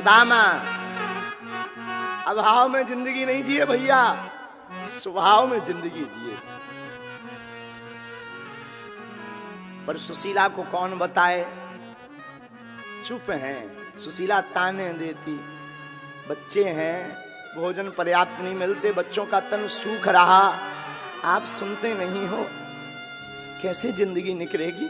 सुदामा अभाव में जिंदगी नहीं जिए भैया, स्वभाव में जिंदगी जिए। पर सुशीला को कौन बताए, चुप हैं। सुशीला ताने देती, बच्चे हैं, भोजन पर्याप्त नहीं मिलते, बच्चों का तन सूख रहा, आप सुनते नहीं हो, कैसे जिंदगी निकलेगी।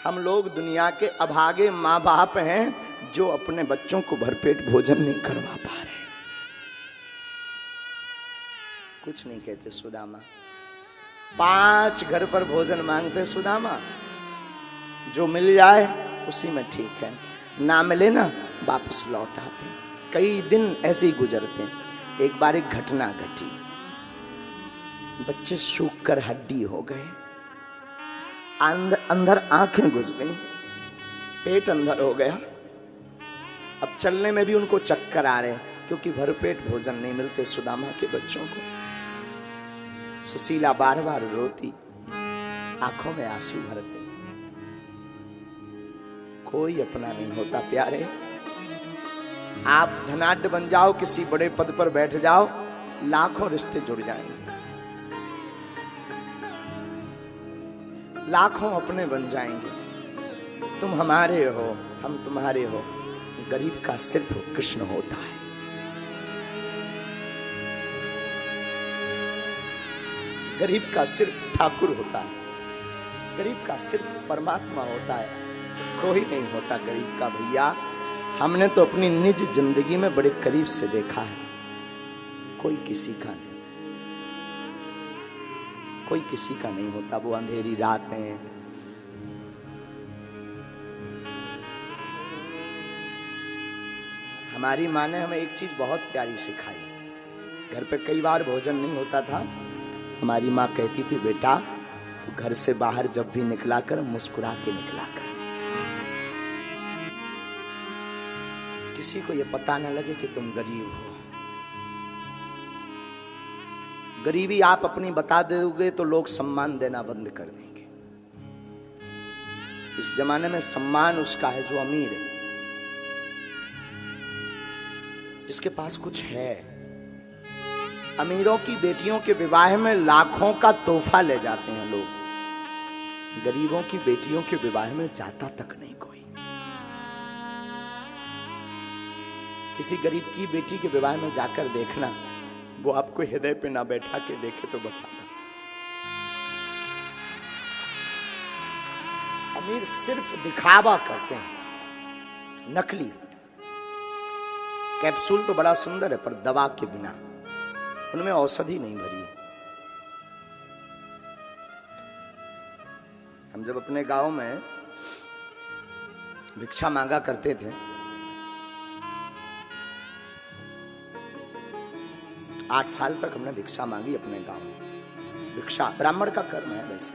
हम लोग दुनिया के अभागे माँ बाप हैं जो अपने बच्चों को भरपेट भोजन नहीं करवा पा रहे। कुछ नहीं कहते सुदामा। 5 घर पर भोजन मांगते सुदामा, जो मिल जाए उसी में ठीक है, ना मिले ना वापस लौट आते। कई दिन ऐसे ही गुजरते। एक बार एक घटना घटी, बच्चे सूख कर हड्डी हो गए, अंदर आंखें घुस गई, पेट अंदर हो गया। अब चलने में भी उनको चक्कर आ रहे क्योंकि भरपेट भोजन नहीं मिलते सुदामा के बच्चों को। सुशीला बार बार रोती, आंखों में आंसू भरते। कोई अपना नहीं होता प्यारे। आप धनाढ्य बन जाओ, किसी बड़े पद पर बैठ जाओ, लाखों रिश्ते जुड़ जाएंगे, लाखों अपने बन जाएंगे। तुम हमारे हो, हम तुम्हारे हो, गरीब का सिर्फ कृष्ण होता है। गरीब का सिर्फ ठाकुर होता है, गरीब का सिर्फ परमात्मा होता है, कोई नहीं होता गरीब का भैया। हमने तो अपनी निज जिंदगी में बड़े करीब से देखा है, कोई किसी का नहीं, कोई किसी का नहीं होता। वो अंधेरी रातें, हमारी माँ ने हमें एक चीज बहुत प्यारी सिखाई। घर पे कई बार भोजन नहीं होता था, हमारी माँ कहती थी, बेटा तू घर से बाहर जब भी निकला कर मुस्कुरा के निकला कर, किसी को ये पता न लगे कि तुम गरीब हो। गरीबी आप अपनी बता दोगे तो लोग सम्मान देना बंद कर देंगे। इस जमाने में सम्मान उसका है जो अमीर है, जिसके पास कुछ है। अमीरों की बेटियों के विवाह में लाखों का तोहफा ले जाते हैं लोग, गरीबों की बेटियों के विवाह में जाता तक नहीं कोई। किसी गरीब की बेटी के विवाह में जाकर देखना, वो आपको हृदय पे ना बैठा के देखे तो बताना। अमीर सिर्फ दिखावा करते हैं, नकली। कैप्सूल तो बड़ा सुंदर है पर दवा के बिना, उनमें औषधि नहीं भरी। हम जब अपने गांव में भिक्षा मांगा करते थे, 8 साल तक हमने भिक्षा मांगी अपने गांव में। भिक्षा ब्राह्मण का कर्म है वैसे,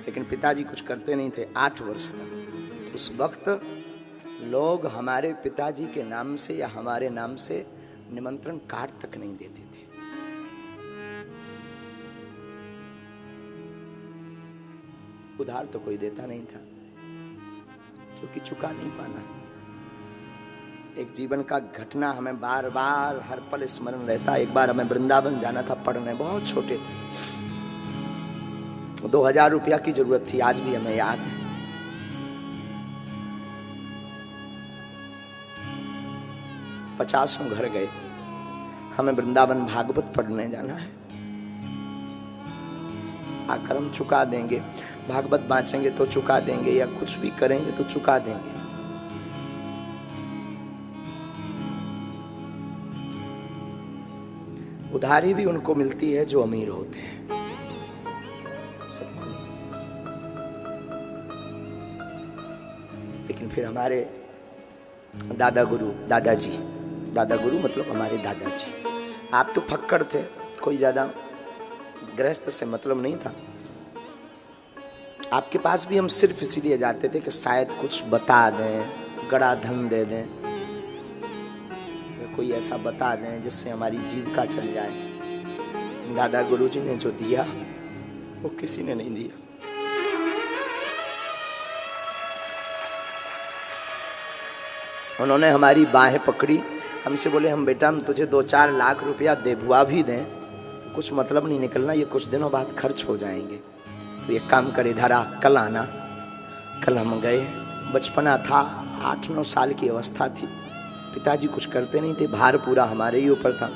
लेकिन पिताजी कुछ करते नहीं थे 8 वर्ष तक। उस वक्त लोग हमारे पिताजी के नाम से या हमारे नाम से निमंत्रण कार्ड तक नहीं देते थे। उधार तो कोई देता नहीं था, क्योंकि चुका नहीं पाना। एक जीवन का घटना हमें बार बार हर पल स्मरण रहता। एक बार हमें वृंदावन जाना था पढ़ने, बहुत छोटे थे, 2000 रुपया की जरूरत थी, आज भी हमें याद है। पचासों घर गए, हमें वृंदावन भागवत पढ़ने जाना है, आकर हम चुका देंगे, भागवत बांचेंगे तो चुका देंगे, या कुछ भी करेंगे तो चुका देंगे। उधारी भी उनको मिलती है जो अमीर होते हैं, सबको। लेकिन फिर हमारे दादा गुरु मतलब हमारे दादाजी, आप तो फक्कड़ थे, कोई ज्यादा गृहस्थ से मतलब नहीं था। आपके पास भी हम सिर्फ इसीलिए जाते थे कि शायद कुछ बता दें, गड़ा धन दे दें, कोई ऐसा बता दें जिससे हमारी जीविका चल जाए। दादा गुरुजी ने जो दिया वो किसी ने नहीं दिया। उन्होंने हमारी बाहें पकड़ी, हमसे बोले हम बेटा हम तुझे 2-4 लाख रुपया देबुआ भी दें, कुछ मतलब नहीं निकलना, ये कुछ दिनों बाद खर्च हो जाएंगे, तो एक काम कर इधर आ, कल आना। कल हम गए, बचपना था, 8-9 साल की अवस्था थी, पिताजी कुछ करते नहीं थे, भार पूरा हमारे ही ऊपर था।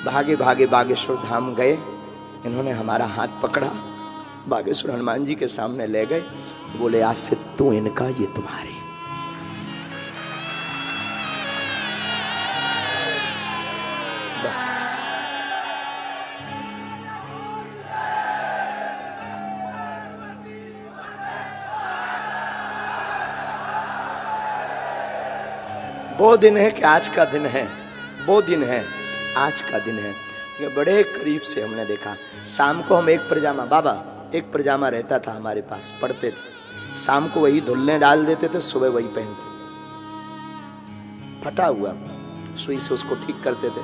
भागे भागे बागेश्वर धाम गए, इन्होंने हमारा हाथ पकड़ा, बागेश्वर हनुमान जी के सामने ले गए, बोले आज से तू इनका, ये तुम्हारे। बस वो दिन है कि आज का दिन है, वो दिन है आज का दिन है। ये बड़े करीब से हमने देखा। शाम को हम एक पजामा, बाबा एक पजामा रहता था हमारे पास, पढ़ते थे, शाम को वही धुलने डाल देते थे, सुबह वही पहनते, फटा हुआ, सुई से उसको ठीक करते थे।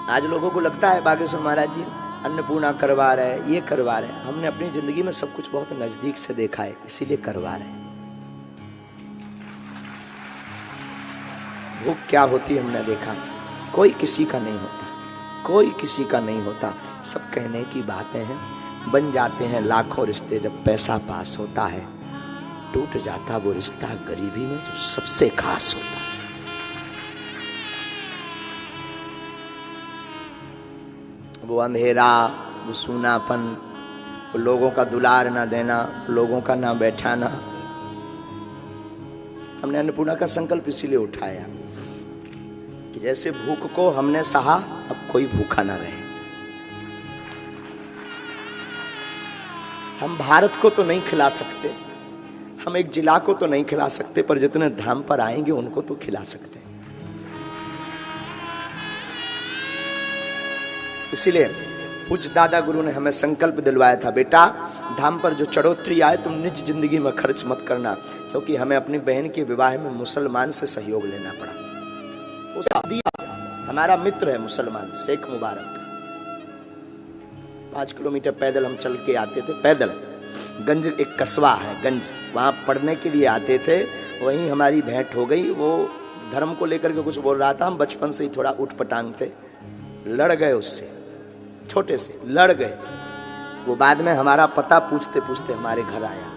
आज लोगों को लगता है बागेश्वर महाराज जी अन्नपूर्णा करवा रहे हैं, ये करवा रहे हैं। हमने अपनी जिंदगी में सब कुछ बहुत नजदीक से देखा है, इसीलिए करवा रहे हैं। भूख क्या होती हमने देखा, कोई किसी का नहीं होता, कोई किसी का नहीं होता, सब कहने की बातें हैं। बन जाते हैं लाखों रिश्ते जब पैसा पास होता है, टूट जाता वो रिश्ता गरीबी में जो सबसे खास होता है। वो अंधेरा, वो सूनापन, वो लोगों का दुलार ना देना, लोगों का ना बैठाना। हमने अन्नपूर्णा का संकल्प इसीलिए उठाया कि जैसे भूख को हमने सहा, अब कोई भूखा ना रहे। हम भारत को तो नहीं खिला सकते, हम एक जिला को तो नहीं खिला सकते, पर जितने धाम पर आएंगे उनको तो खिला सकते हैं। इसीलिए पूज्य दादा गुरु ने हमें संकल्प दिलवाया था, बेटा धाम पर जो चढ़ोतरी आए तुम निज जिंदगी में खर्च मत करना, क्योंकि हमें अपनी बहन के विवाह में मुसलमान से सहयोग लेना पड़ा। उसे दिया, हमारा मित्र है मुसलमान शेख मुबारक, 5 किलोमीटर पैदल हम चल के आते थे, पैदल। गंज एक कस्बा है गंज, वहां पढ़ने के लिए आते थे, वहीं हमारी भेंट हो गई। वो धर्म को लेकर के कुछ बोल रहा था, हम बचपन से ही थोड़ा उठ पटांग थे, लड़ गए उससे, छोटे से लड़ गए। वो बाद में हमारा पता पूछते पूछते हमारे घर आया,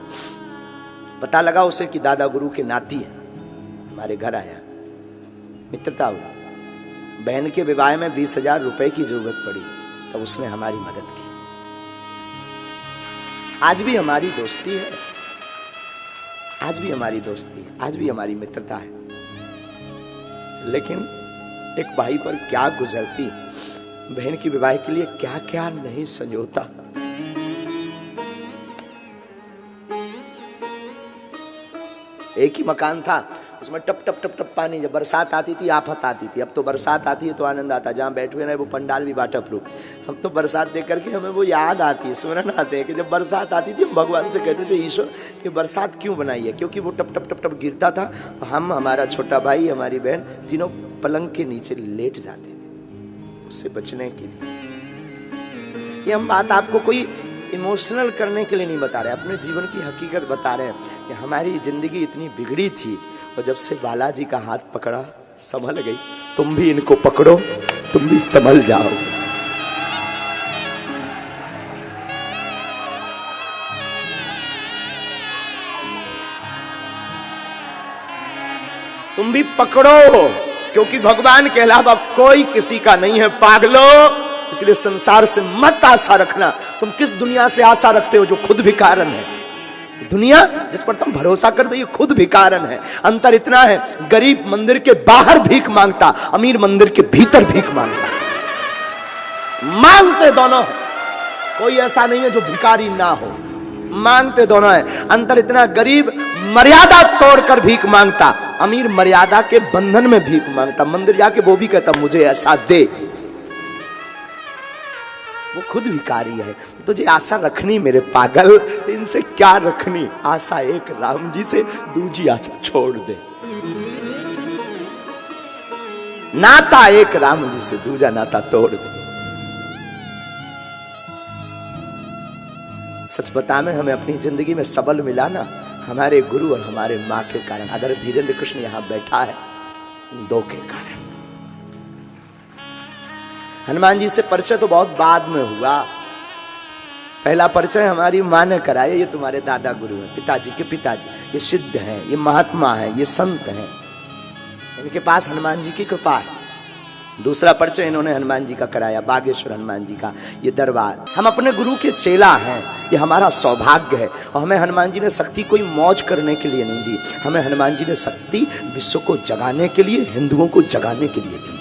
पता लगा उसे कि दादा गुरु के नाती है, हमारे घर आया, मित्रता हुई। बहन के विवाह में 20,000 रुपए की जरूरत पड़ी, तब उसने हमारी मदद की। आज भी हमारी दोस्ती है, आज भी हमारी दोस्ती है, आज भी हमारी मित्रता है। लेकिन एक भाई पर क्या गुजरती, बहन की विवाह के लिए क्या क्या नहीं संजोता। एक ही मकान था, उसमें टप टप टप टप पानी, जब बरसात आती थी आफत आती थी। अब तो बरसात आती है तो आनंद आता, जहाँ बैठे हुए ना वो पंडाल भी वाटर प्रूफ। हम तो बरसात देख करके हमें वो याद आती है, स्मरण आते हैं कि जब बरसात आती थी हम भगवान से कहते थे, ईश्वर ये बरसात क्यों बनाई है, क्योंकि वो टप टप टप टप गिरता था, तो हम, हमारा छोटा भाई, हमारी बहन, तीनों पलंग के नीचे लेट जाते थे उससे बचने के लिए। ये हम बात आपको कोई इमोशनल करने के लिए नहीं बता रहे, अपने जीवन की हकीकत बता रहे हैं कि हमारी जिंदगी इतनी बिगड़ी थी, और जब से बालाजी का हाथ पकड़ा संभल गई। तुम भी इनको पकड़ो, तुम भी संभल जाओ। तुम भी पकड़ो, क्योंकि भगवान के अलावा कोई किसी का नहीं है पागलो। इसलिए संसार से मत आशा रखना। तुम किस दुनिया से आशा रखते हो जो खुद भिखारन है? दुनिया जिस पर तुम भरोसा करते हो ये खुद भिखारन है। अंतर इतना है, गरीब मंदिर के बाहर भीख मांगता, अमीर मंदिर के भीतर भीख मांगता। मांगते दोनों, कोई ऐसा नहीं है जो भिखारी ना हो, मांगते दोनों है। अंतर इतना, गरीब मर्यादा तोड़कर भीख मांगता, अमीर मर्यादा के बंधन में भीख मांगता। मंदिर जाके वो भी कहता मुझे ऐसा दे, वो खुद भिखारी है। तुझे आशा रखनी मेरे पागल, इनसे क्या रखनी आशा, एक राम जी से दूजी आशा छोड़ दे। नाता एक राम जी से, दूजा नाता तोड़ दे। सच बता में हमें अपनी जिंदगी में सबल मिला ना, हमारे गुरु और हमारे माँ के कारण। अगर धीरेन्द्र कृष्ण यहाँ बैठा है, दो के कारण। हनुमान जी से परिचय तो बहुत बाद में हुआ। पहला परिचय हमारी माँ ने कराया, ये तुम्हारे दादा गुरु हैं, पिताजी के पिताजी, ये सिद्ध हैं, ये महात्मा हैं, ये संत हैं, इनके पास हनुमान जी की कृपा है। दूसरा परिचय इन्होंने हनुमान जी का कराया, बागेश्वर हनुमान जी का ये दरबार। हम अपने गुरु के चेला हैं, ये हमारा सौभाग्य है। और हमें हनुमान जी ने शक्ति कोई मौज करने के लिए नहीं दी, हमें हनुमान जी ने शक्ति विश्व को जगाने के लिए, हिंदुओं को जगाने के लिए दी।